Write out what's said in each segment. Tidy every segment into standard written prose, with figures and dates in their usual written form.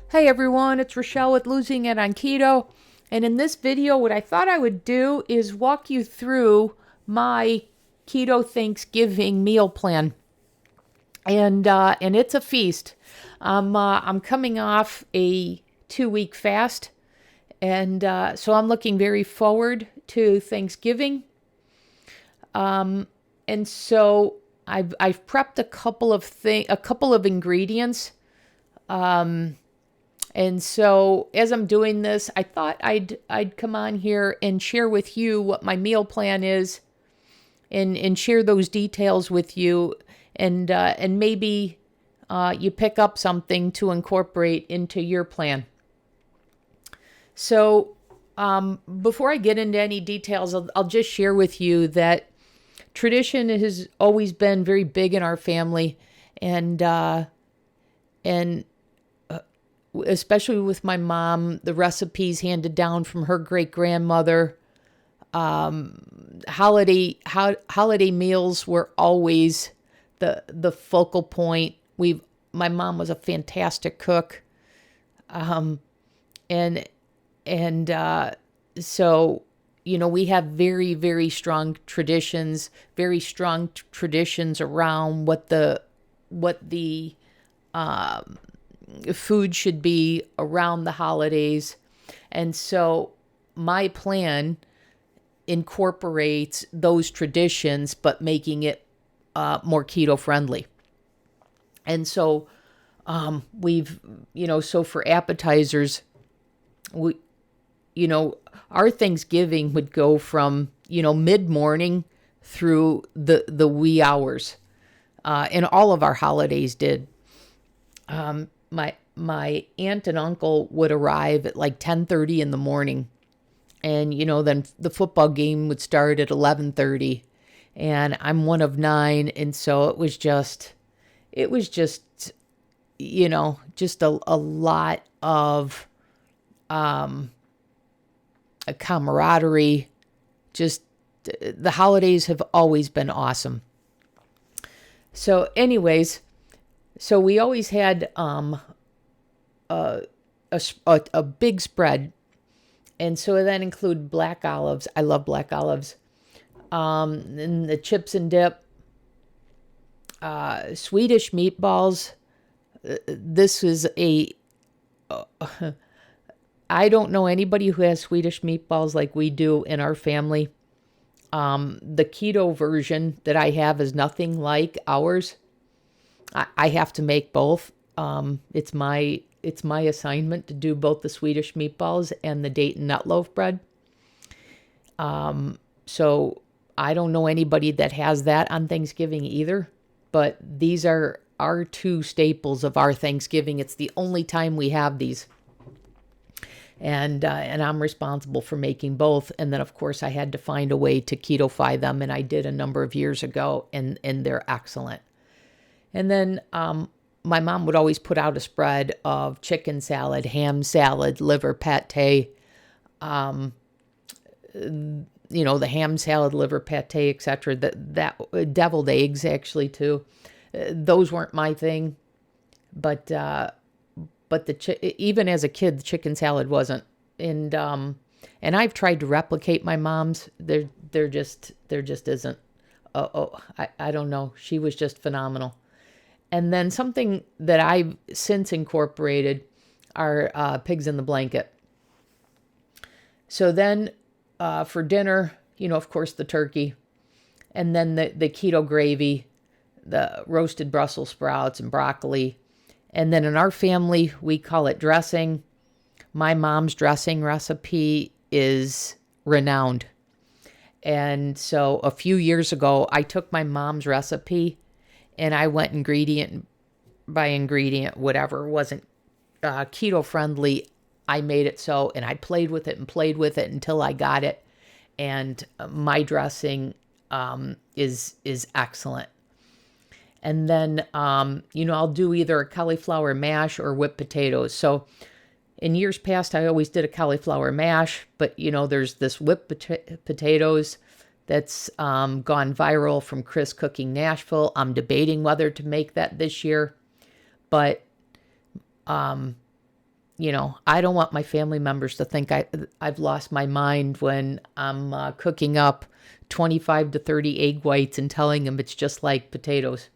Hey everyone, it's Rochelle with Losing It on Keto. And in this video, what I thought I would do is walk you through my keto Thanksgiving meal plan. And it's a feast. I'm coming off a 2 week fast, and so I'm looking very forward to Thanksgiving. And so I've prepped a couple of ingredients. And so as I'm doing this, I thought I'd come on here and share with you what my meal plan is, and share those details with you, and maybe you pick up something to incorporate into your plan. So before I get into any details, I'll just share with you that tradition has always been very big in our family, and especially with my mom, the recipes handed down from her great grandmother. Holiday meals were always the focal point. My mom was a fantastic cook, and so we have very strong traditions around what the food should be around the holidays. And so my plan incorporates those traditions, but making it more keto friendly. And so so for appetizers, we, our Thanksgiving would go from, mid morning through the wee hours. And all of our holidays did. My aunt and uncle would arrive at like 10:30 in the morning, and then the football game would start at 11:30, and I'm one of nine, and so it was just just a lot of a camaraderie. Just the holidays have always been awesome. So anyways, so we always had a big spread, and so that included black olives. I love black olives. And the chips and dip, Swedish meatballs. This is I don't know anybody who has Swedish meatballs like we do in our family. The keto version that I have is nothing like ours. I have to make both. It's my assignment to do both the Swedish meatballs and the Dayton nut loaf bread. So I don't know anybody that has that on Thanksgiving either. But these are our two staples of our Thanksgiving. It's the only time we have these, and I'm responsible for making both. And then of course I had to find a way to keto-fy them, and I did a number of years ago, and they're excellent. And then my mom would always put out a spread of chicken salad, ham salad, liver pate, the ham salad, liver pate, etc. That deviled eggs actually too. Those weren't my thing, but even as a kid, the chicken salad wasn't. And I've tried to replicate my mom's. There just isn't. I don't know. She was just phenomenal. And then something that I've since incorporated are pigs in the blanket. So then for dinner, of course, the turkey, and then the keto gravy, the roasted Brussels sprouts and broccoli. And then in our family, we call it dressing. My mom's dressing recipe is renowned. And so a few years ago, I took my mom's recipe and I went ingredient by ingredient, whatever wasn't keto friendly. I made it so, and I played with it until I got it. And my dressing is excellent. And then, I'll do either a cauliflower mash or whipped potatoes. So in years past, I always did a cauliflower mash, but, there's this whipped potatoes that's gone viral from Chris Cooking Nashville. I'm debating whether to make that this year, but I don't want my family members to think I've lost my mind when I'm cooking up 25 to 30 egg whites and telling them it's just like potatoes.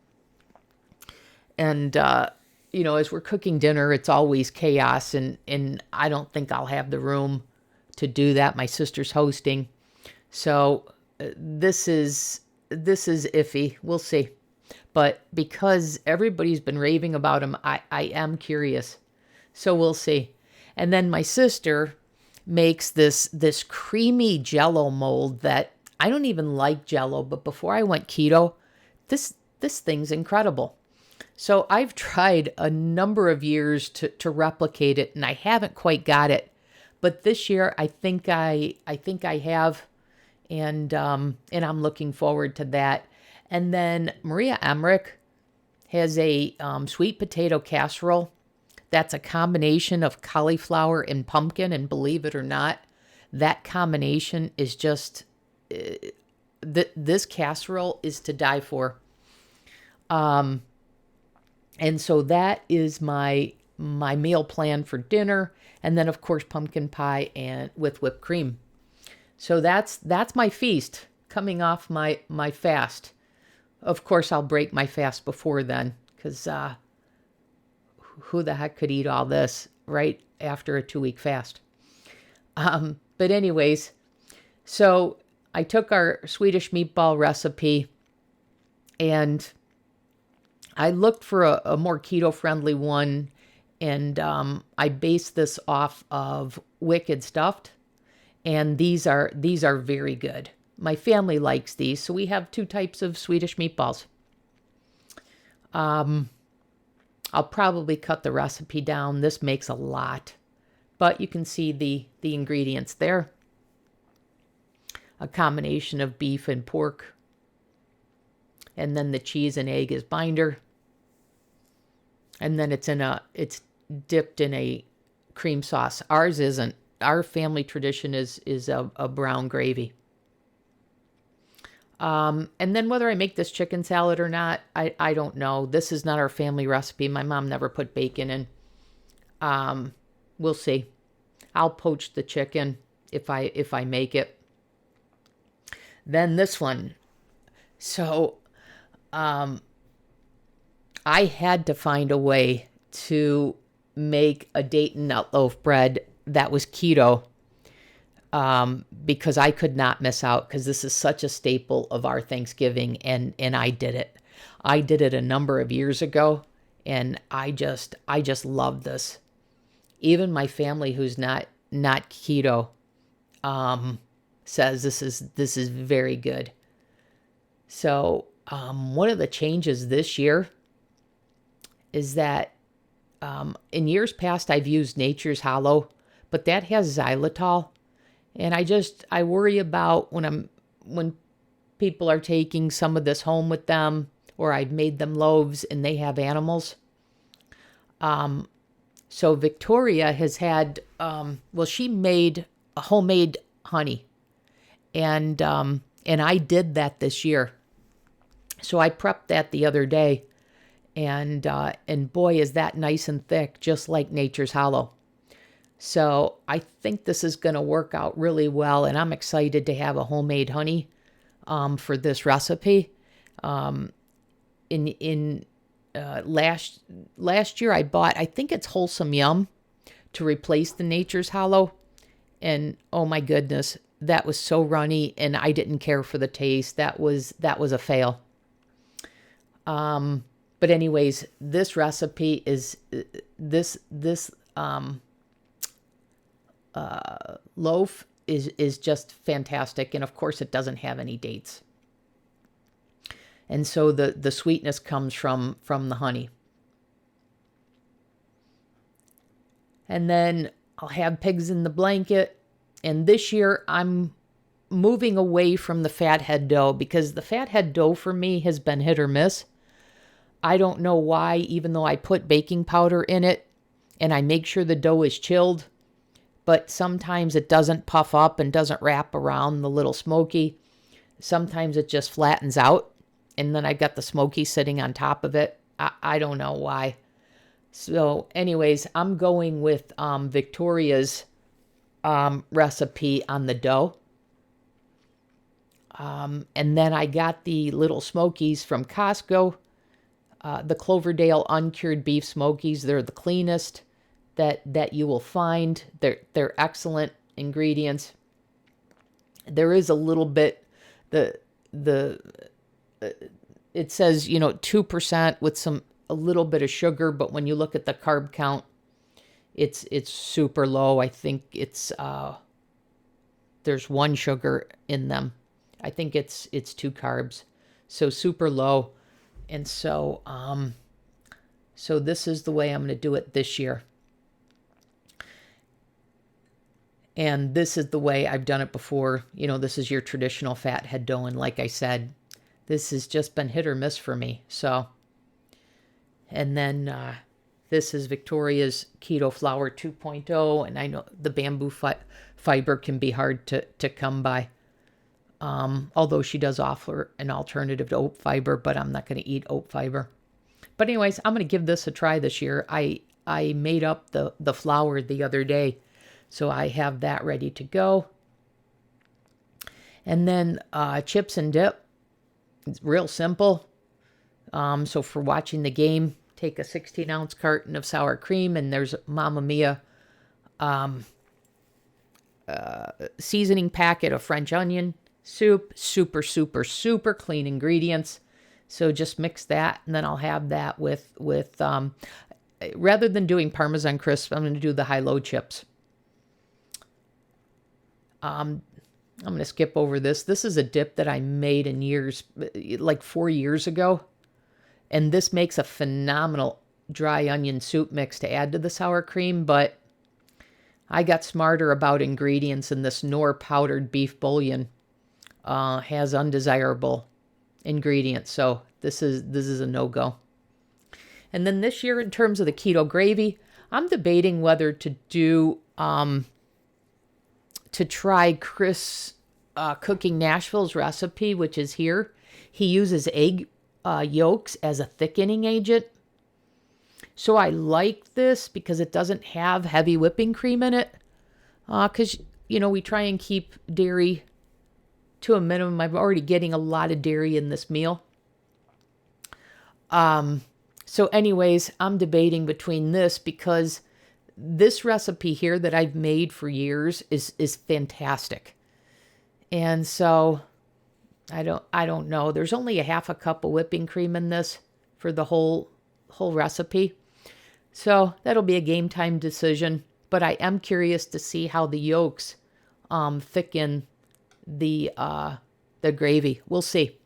And, as we're cooking dinner, it's always chaos. And I don't think I'll have the room to do that. My sister's hosting. So this is iffy. We'll see. But because everybody's been raving about them, I am curious. So we'll see. And then my sister makes this creamy Jello mold that I don't even like Jello, but before I went keto, this thing's incredible. So I've tried a number of years to replicate it, and I haven't quite got it. But this year, I think I have, and I'm looking forward to that. And then Maria Emmerich has a sweet potato casserole. That's a combination of cauliflower and pumpkin, and believe it or not, that combination is just this casserole is to die for. And so that is my meal plan for dinner, and then of course pumpkin pie and with whipped cream. So that's my feast coming off my fast. Of course, I'll break my fast before then, because who the heck could eat all this right after a 2-week fast? But anyways, so I took our Swedish meatball recipe and I looked for a more keto-friendly one, and I based this off of Wicked Stuffed, and these are very good. My family likes these, so we have 2 types of Swedish meatballs. I'll probably cut the recipe down. This makes a lot, but you can see the ingredients there. A combination of beef and pork, and then the cheese and egg is binder, and then it's dipped in a cream sauce. Ours isn't. Our family tradition is a brown gravy. And then whether I make this chicken salad or not, I don't know. This is not our family recipe. My mom never put bacon in. We'll see. I'll poach the chicken if I make it. Then this one. So, I had to find a way to make a Dayton nut loaf bread that was keto. Because I could not miss out, because this is such a staple of our Thanksgiving, and I did it. I did it a number of years ago, and I just love this. Even my family who's not keto says this is very good. So one of the changes this year is that in years past I've used Nature's Hollow, but that has xylitol. And I worry about when people are taking some of this home with them, or I've made them loaves and they have animals. So Victoria has had, she made a homemade honey, and I did that this year. So I prepped that the other day, and boy, is that nice and thick, just like Nature's Hollow. So I think this is going to work out really well, and I'm excited to have a homemade honey for this recipe. Last year I bought, I think it's Wholesome Yum, to replace the Nature's Hollow, and oh my goodness, that was so runny, and I didn't care for the taste. That was a fail. But anyways, this recipe is this loaf is just fantastic, and of course it doesn't have any dates, and so the sweetness comes from the honey. And then I'll have pigs in the blanket, and this year I'm moving away from the fathead dough, because the fathead dough for me has been hit or miss. I don't know why, even though I put baking powder in it and I make sure the dough is chilled, but sometimes it doesn't puff up and doesn't wrap around the little smoky. Sometimes it just flattens out, and then I got the smoky sitting on top of it. I don't know why. So anyways, I'm going with Victoria's recipe on the dough. And then I got the little Smokies from Costco, the Cloverdale uncured beef Smokies. They're the cleanest that you will find. They're excellent ingredients. There is a little bit the it says 2% with a little bit of sugar, but when you look at the carb count, it's super low. I think it's there's one sugar in them. I think it's 2 carbs, so super low. And so so this is the way I'm going to do it this year. And this is the way I've done it before. This is your traditional fathead dough, and like I said, this has just been hit or miss for me. So, and then this is Victoria's Keto Flour 2.0, and I know the bamboo fiber can be hard to come by. Although she does offer an alternative to oat fiber, but I'm not going to eat oat fiber. But anyways, I'm going to give this a try this year. I made up the flour the other day, so I have that ready to go. And then chips and dip. It's real simple. So for watching the game, take a 16-ounce carton of sour cream, and there's Mamma Mia seasoning packet of French onion soup. Super, super, super clean ingredients. So just mix that, and then I'll have that with rather than doing Parmesan crisp, I'm going to do the high-low chips. I'm going to skip over this. This is a dip that I made in years, like 4 years ago. And this makes a phenomenal dry onion soup mix to add to the sour cream. But I got smarter about ingredients, and this Knorr powdered beef bouillon has undesirable ingredients. So this is a no-go. And then this year, in terms of the keto gravy, I'm debating whether to do to try Chris Cooking Nashville's recipe, which is here. He uses egg yolks as a thickening agent. So I like this because it doesn't have heavy whipping cream in it. Because, we try and keep dairy to a minimum. I'm already getting a lot of dairy in this meal. So anyways, I'm debating between this because this recipe here that I've made for years is fantastic. And so I don't know. There's only a half a cup of whipping cream in this for the whole recipe. So that'll be a game time decision, but I am curious to see how the yolks thicken the gravy. We'll see.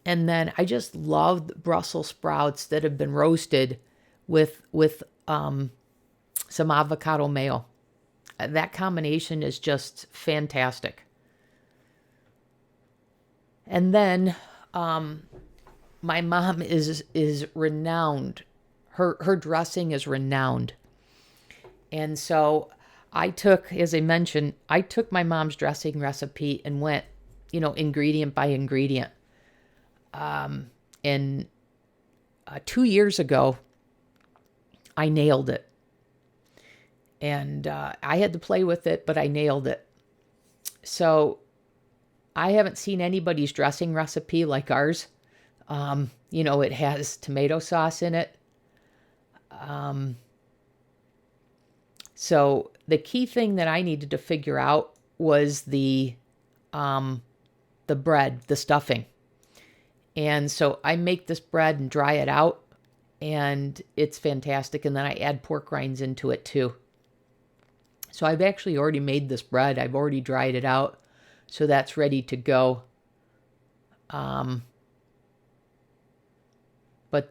And then I just love Brussels sprouts that have been roasted with some avocado mayo. That combination is just fantastic. And then my mom is renowned. Her dressing is renowned. And so I took, as I mentioned, my mom's dressing recipe and went, ingredient by ingredient. And 2 years ago, I nailed it. And I had to play with it, but I nailed it. So I haven't seen anybody's dressing recipe like ours. It has tomato sauce in it. So the key thing that I needed to figure out was the bread, the stuffing. And so I make this bread and dry it out, and it's fantastic. And then I add pork rinds into it too. So I've actually already made this bread. I've already dried it out. So that's ready to go. But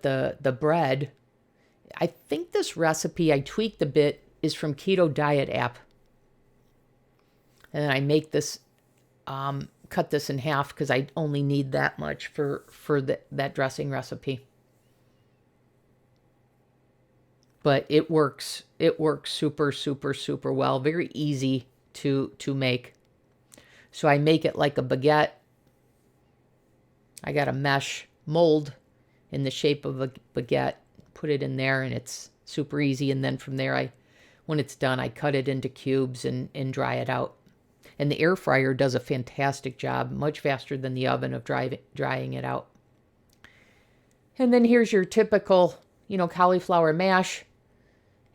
the bread, I think this recipe I tweaked a bit is from Keto Diet app. And then I make this, cut this in half because I only need that much for that dressing recipe. But it works super, super, super well. Very easy to make. So I make it like a baguette. I got a mesh mold in the shape of a baguette. put it in there, and it's super easy. And then from there, when it's done, I cut it into cubes and dry it out. And the air fryer does a fantastic job, much faster than the oven of drying it out. And then here's your typical, cauliflower mash.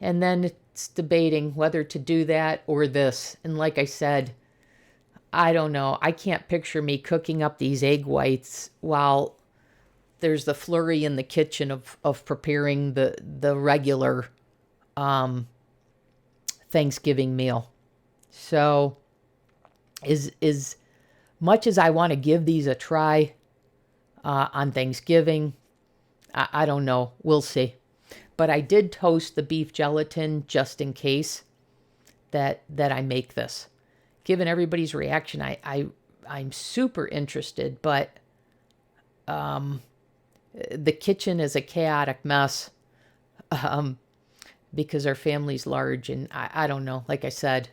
And then it's debating whether to do that or this. And like I said, I don't know. I can't picture me cooking up these egg whites while there's the flurry in the kitchen of preparing the regular Thanksgiving meal. So as much as I want to give these a try on Thanksgiving, I don't know. We'll see. But I did toast the beef gelatin just in case that I make this. Given everybody's reaction, I'm super interested, but the kitchen is a chaotic mess because our family's large, and I don't know. Like I said,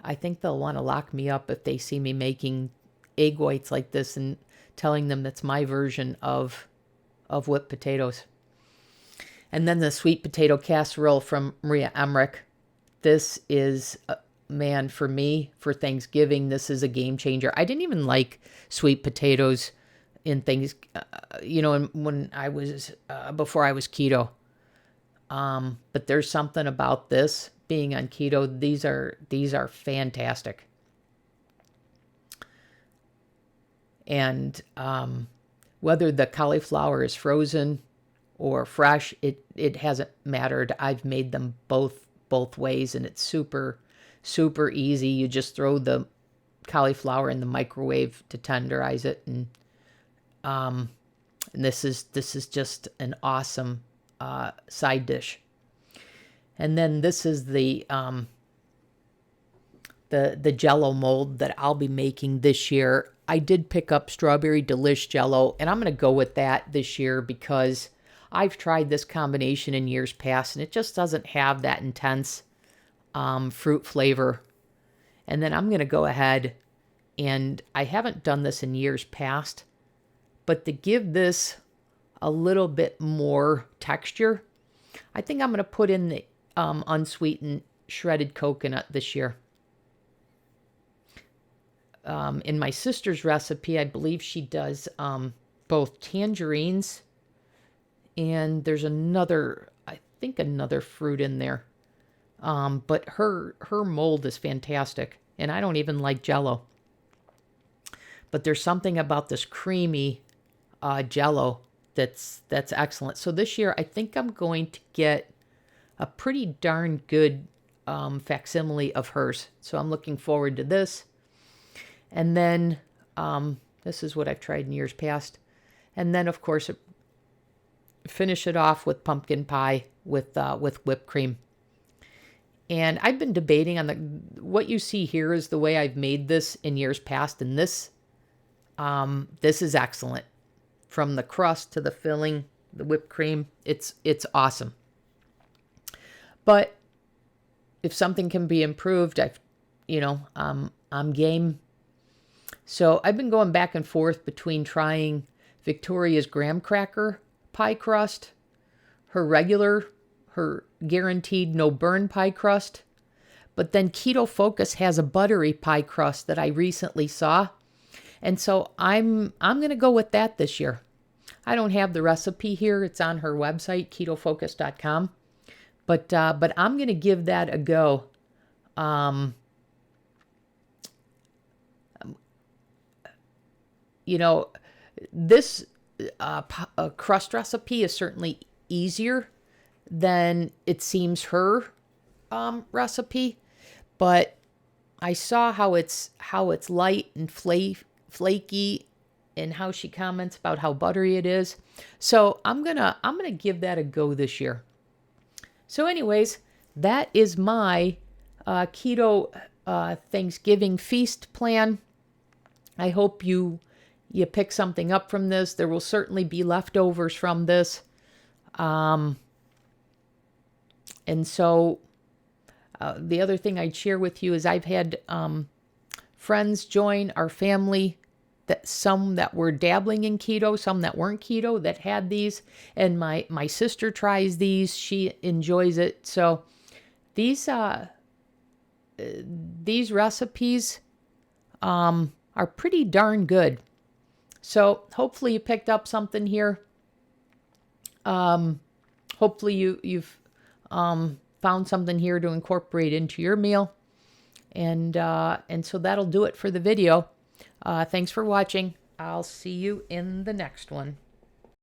I think they'll want to lock me up if they see me making egg whites like this and telling them that's my version of whipped potatoes. And then the sweet potato casserole from Maria Emmerich. This is, man, for me, for Thanksgiving, this is a game changer. I didn't even like sweet potatoes in things, when I was, before I was keto. But there's something about this being on keto. These are fantastic. And whether the cauliflower is frozen or fresh, it hasn't mattered. I've made them both ways, and it's super, super easy. You just throw the cauliflower in the microwave to tenderize it, and this is just an awesome side dish. And then this is the Jell-O mold that I'll be making this year. I did pick up Strawberry Delish Jell-O, and I'm going to go with that this year because I've tried this combination in years past, and it just doesn't have that intense fruit flavor. And then I'm going to go ahead, and I haven't done this in years past, but to give this a little bit more texture, I think I'm going to put in the unsweetened shredded coconut this year. In my sister's recipe, I believe she does both tangerines, and there's another fruit in there. But her mold is fantastic, and I don't even like Jell-O. But there's something about this creamy Jell-O that's excellent. So this year, I think I'm going to get a pretty darn good facsimile of hers. So I'm looking forward to this. And then this is what I've tried in years past. And then, of course, finish it off with pumpkin pie with whipped cream. And I've been debating on what you see here is the way I've made this in years past, and this is excellent. From the crust to the filling, the whipped cream, it's awesome. But if something can be improved, I'm game. So I've been going back and forth between trying Victoria's graham cracker pie crust, her guaranteed no burn pie crust, but then Keto Focus has a buttery pie crust that I recently saw, and so I'm going to go with that this year. I don't have the recipe here; it's on her website, ketofocus.com, but I'm going to give that a go. This crust recipe is certainly easier than it seems her recipe, but I saw how it's light and flaky, and how she comments about how buttery it is. So I'm gonna give that a go this year. So anyways, that is my keto Thanksgiving feast plan. I hope you pick something up from this. There will certainly be leftovers from this. And so the other thing I'd share with you is I've had friends join our family that some that were dabbling in keto, some that weren't keto that had these. And my sister tries these. She enjoys it. So these recipes are pretty darn good. So hopefully you picked up something here. Hopefully you've found something here to incorporate into your meal. And so that'll do it for the video. Thanks for watching. I'll see you in the next one.